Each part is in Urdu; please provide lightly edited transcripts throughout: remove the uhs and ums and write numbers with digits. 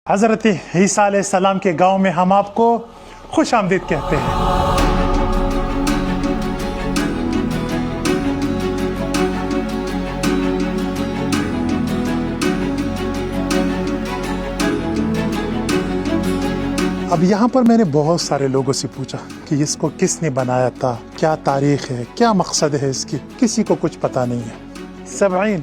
حضرت عیسیٰ علیہ السلام کے گاؤں میں ہم آپ کو خوش آمدید کہتے ہیں۔ اب یہاں پر میں نے بہت سارے لوگوں سے پوچھا کہ اس کو کس نے بنایا تھا، کیا تاریخ ہے، کیا مقصد ہے اس کی، کسی کو کچھ پتہ نہیں ہے۔ سبعین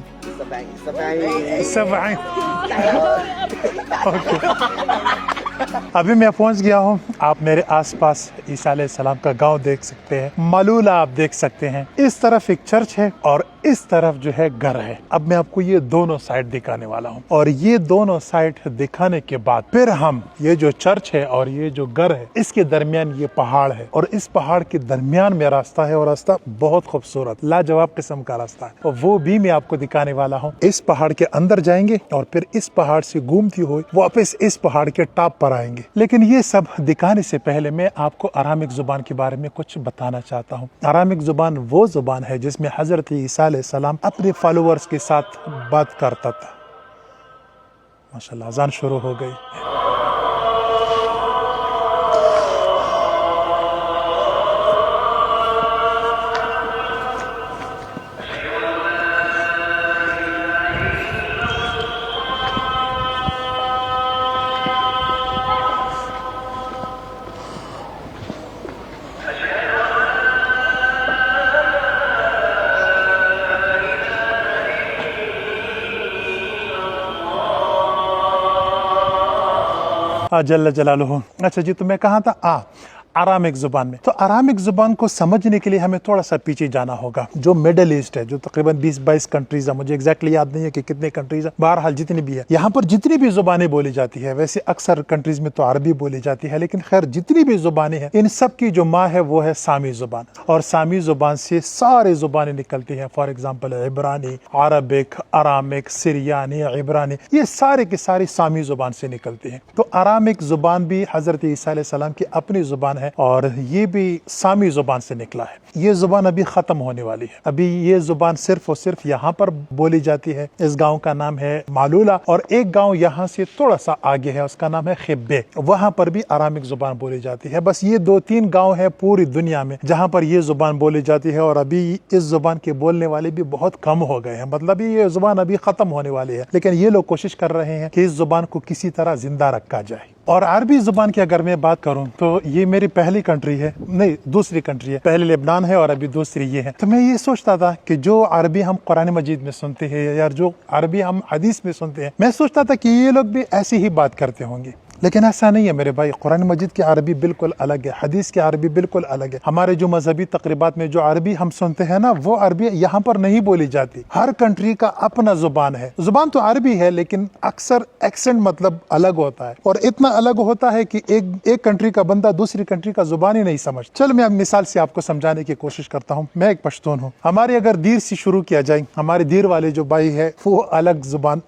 ابھی میں پہنچ گیا ہوں، آپ میرے آس پاس عیسیٰ علیہ السلام کا گاؤں دیکھ سکتے ہیں، ملولہ آپ دیکھ سکتے ہیں، اس طرف ایک چرچ ہے اور اس طرف جو ہے گھر ہے۔ اب میں آپ کو یہ دونوں سائڈ دکھانے والا ہوں، اور یہ دونوں سائڈ دکھانے کے بعد پھر ہم یہ جو چرچ ہے اور یہ جو گھر ہے اس کے درمیان یہ پہاڑ ہے، اور اس پہاڑ کے درمیان میں راستہ ہے، اور راستہ بہت خوبصورت لاجواب قسم کا راستہ ہے، اور وہ بھی میں آپ کو دکھانے والا ہوں۔ اس پہاڑ کے اندر جائیں گے اور پھر اس پہاڑ سے گھومتی ہوئی واپس اس پہاڑ کے ٹاپ پر آئیں گے۔ لیکن یہ سب دکھانے سے پہلے میں آپ کو ارامک زبان کے بارے میں کچھ بتانا چاہتا ہوں۔ ارامک زبان وہ زبان ہے جس میں حضرت عیسیٰ علیہ السلام اپنے فالوورز کے ساتھ بات کرتا تھا۔ ماشاءاللہ اذان شروع ہو گئی۔ جل جلالہ۔ اچھا جی، تو میں کہاں تھا؟ ارامک زبان میں۔ تو ارامک زبان کو سمجھنے کے لیے ہمیں تھوڑا سا پیچھے جانا ہوگا، جو میڈل ایسٹ ہے، جو تقریباً 20-22 کنٹریز ہیں، مجھے ایگزیکٹلی یاد نہیں ہے کہ کتنے کنٹریز ہیں، بہرحال جتنی بھی ہے، یہاں پر جتنی بھی زبانیں بولی جاتی ہے، ویسے اکثر کنٹریز میں تو عربی بولی جاتی ہے، لیکن خیر جتنی بھی زبانیں ہیں ان سب کی جو ماں ہے وہ ہے سامی زبان، اور سامی زبان سے سارے زبانیں نکلتی ہیں۔ فار ایگزامپل عبرانی، عربک، ارامک، سریانی، عبرانی، یہ سارے کے سارے سامی زبان سے نکلتی ہیں۔ تو ارامک زبان بھی حضرت عیسیٰ علیہ السلام کی اپنی زبان ہے، اور یہ بھی سامی زبان سے نکلا ہے۔ یہ زبان ابھی ختم ہونے والی ہے، ابھی یہ زبان صرف اور صرف یہاں پر بولی جاتی ہے۔ اس گاؤں کا نام ہے ملولہ، اور ایک گاؤں یہاں سے تھوڑا سا آگے ہے، اس کا نام ہے خبے، وہاں پر بھی ارامک زبان بولی جاتی ہے۔ بس یہ 2-3 گاؤں ہے پوری دنیا میں جہاں پر یہ زبان بولی جاتی ہے، اور ابھی اس زبان کے بولنے والے بھی بہت کم ہو گئے ہیں، مطلب یہ زبان ابھی ختم ہونے والی ہے، لیکن یہ لوگ کوشش کر رہے ہیں کہ اس زبان کو کسی طرح زندہ رکھا جائے۔ اور عربی زبان کی اگر میں بات کروں تو یہ میری پہلی کنٹری ہے، نہیں دوسری کنٹری ہے، پہلے لبنان ہے اور ابھی دوسری یہ ہے۔ تو میں یہ سوچتا تھا کہ جو عربی ہم قرآن مجید میں سنتے ہیں یا جو عربی ہم حدیث میں سنتے ہیں، میں سوچتا تھا کہ یہ لوگ بھی ایسی ہی بات کرتے ہوں گے، لیکن ایسا نہیں ہے میرے بھائی۔ قرآن مجید کی عربی بالکل الگ ہے، حدیث کی عربی بالکل الگ ہے۔ ہمارے جو مذہبی تقریبات میں جو عربی ہم سنتے ہیں نا، وہ عربی یہاں پر نہیں بولی جاتی۔ ہر کنٹری کا اپنا زبان ہے، زبان تو عربی ہے لیکن اکثر ایکسنٹ مطلب الگ ہوتا ہے، اور اتنا الگ ہوتا ہے کہ ایک کنٹری کا بندہ دوسری کنٹری کا زبان ہی نہیں سمجھ۔ چل میں اب مثال سے آپ کو سمجھانے کی کوشش کرتا ہوں۔ میں ایک پشتون ہوں، ہماری اگر دیر سے شروع کیا جائے، ہمارے دیر والے جو بھائی ہے وہ الگ زبان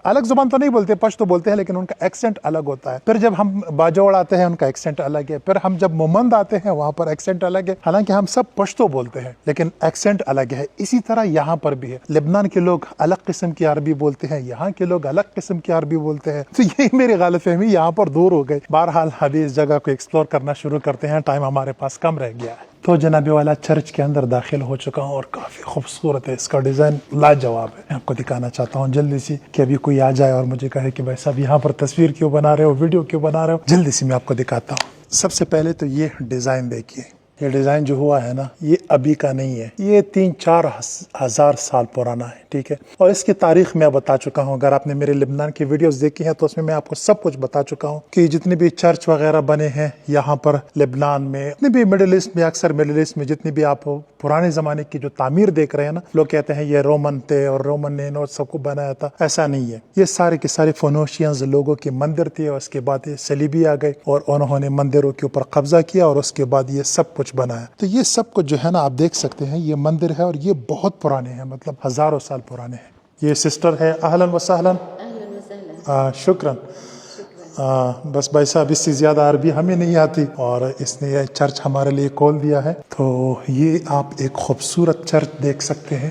تو نہیں بولتے، پشتو بولتے ہیں، لیکن ان کا ایکسنٹ الگ ہوتا ہے۔ پھر جب ہم باجوڑ آتے ہیں ان کا ایکسنٹ الگ ہے، پھر ہم جب مومند آتے ہیں وہاں پر ایکسنٹ الگ ہے، حالانکہ ہم سب پشتو بولتے ہیں لیکن ایکسنٹ الگ ہے۔ اسی طرح یہاں پر بھی ہے، لبنان کے لوگ الگ قسم کی عربی بولتے ہیں، یہاں کے لوگ الگ قسم کی عربی بولتے ہیں، تو یہی میری غلط فہمی یہاں پر دور ہو گئی۔ بہرحال ابھی اس جگہ کو ایکسپلور کرنا شروع کرتے ہیں، ٹائم ہمارے پاس کم رہ گیا ہے۔ تو جناب والا چرچ کے اندر داخل ہو چکا ہوں، اور کافی خوبصورت ہے، اس کا ڈیزائن لاجواب ہے۔ میں آپ کو دکھانا چاہتا ہوں جلدی سے کہ ابھی کوئی آ جائے اور مجھے کہے کہ بھائی صاحب یہاں پر تصویر کیوں بنا رہے ہو، ویڈیو کیوں بنا رہے ہو، جلدی سے میں آپ کو دکھاتا ہوں۔ سب سے پہلے تو یہ ڈیزائن دیکھیے، یہ ڈیزائن جو ہوا ہے نا یہ ابھی کا نہیں ہے، یہ 3-4 ہزار سال پرانا ہے، ٹھیک ہے۔ اور اس کی تاریخ میں بتا چکا ہوں، اگر آپ نے میرے لبنان کی ویڈیوز دیکھی ہیں تو اس میں آپ کو سب کچھ بتا چکا ہوں کہ جتنے بھی چرچ وغیرہ بنے ہیں یہاں پر لبنان میں، جتنے بھی مڈل ایسٹ میں، اکثر مڈل ایسٹ میں جتنے بھی آپ پرانے زمانے کی جو تعمیر دیکھ رہے ہیں نا، لوگ کہتے ہیں یہ رومن تھے اور رومن نے اور سب کو بنایا تھا، ایسا نہیں ہے۔ یہ سارے کے سارے فونوشینز لوگوں کے مندر تھے، اور اس کے بعد یہ صلیبی آ گئے اور انہوں نے مندروں کے اوپر قبضہ کیا، اور اس کے بعد یہ سب کچھ بنایا۔ تو یہ سب کچھ جو ہے نا آپ دیکھ سکتے ہیں، یہ مندر ہے اور یہ بہت پرانے ہیں، مطلب ہزاروں سال پرانے ہیں۔ یہ سسٹر ہے، اہلاً و سہلاً، شکراً۔ بس بھائی صاحب اس سے زیادہ عربی ہمیں نہیں آتی، اور اس نے یہ چرچ ہمارے لیے کھول دیا ہے۔ تو یہ آپ ایک خوبصورت چرچ دیکھ سکتے ہیں،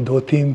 2-3